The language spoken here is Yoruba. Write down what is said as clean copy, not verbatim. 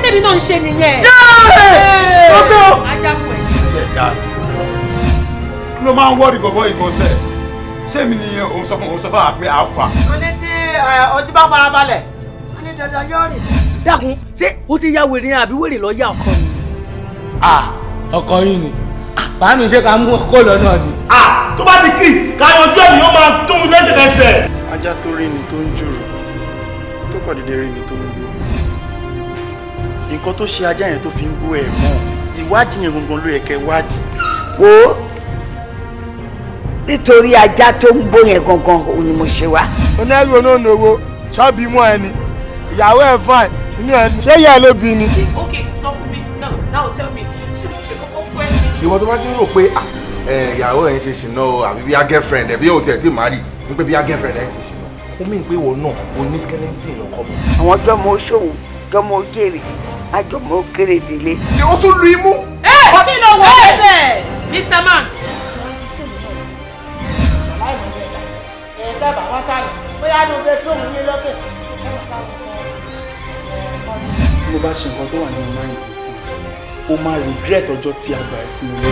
tèmi náà ń ṣe nìyẹn. ajagun ẹ̀. kí ló máa ń wọ́ọ̀rì bọ̀bọ̀ ìgbọ̀nsẹ̀ ṣé mi ni òun sọ fún wa pé a fà. wọ́n ní tí ọtí bá farabalẹ̀ wọ́n ní dandan yóò rìn. dákun ṣé o ti ya wèrè yẹn àbí wèrè lọ yá ọkọ mi. ọkọ yín ni bàá mi ṣe ká mú kó lọ́nà ni. tó bá ti kí káyọ̀ tí èmi yóò máa tún lẹ́sẹ̀kẹsẹ̀. ajá tó rí ni tó ń jùrù tó kọ̀ dédé rí ni tó ń gbó nǹkan tó ṣe ajá yẹn tó fi ń gbó ẹ̀ mọ́ ìwádìí yẹn gangan ló yẹ kẹ́ wádìí. wo nítorí ajá tó ń gbó yẹn gangan òun ni mo ṣe wá. onẹ́rù onóònòwò ṣọ́ọ̀bì mọ́ ẹni ìyàwó ẹ̀ fine inú ẹ̀ ṣé ìyá ẹ ló bí ni. okay sọ fún mi now tell me ṣe kọ́kọ́ fún ẹ ní. ìwọ tó bá ti ń rò pé ìyàwó ẹ̀ ń ṣe ṣìnà o àbí bí a girlfriend ẹ̀ bí o tiẹ̀ ti marry wípé bí a girlfriend ẹ̀ ń ṣe ṣìnà ó mí pé ìwọ náà o ní skeleton ọkọ mi. àwọn jọmọ ṣòwò jọmọ jèrè àjọmọ kéré délé. ni ó tún lu imú. kí ló wọ ẹbẹ. Mr. Man. ẹ̀ẹ́dẹ́ bàbá sáré bóyá ní ọbẹ̀ tí òun ní lókè. tí mo bá ṣe nǹkan tó wà nínú máìlì fún o máa regret ọjọ́ tí a gbà ẹ́ sí ilé.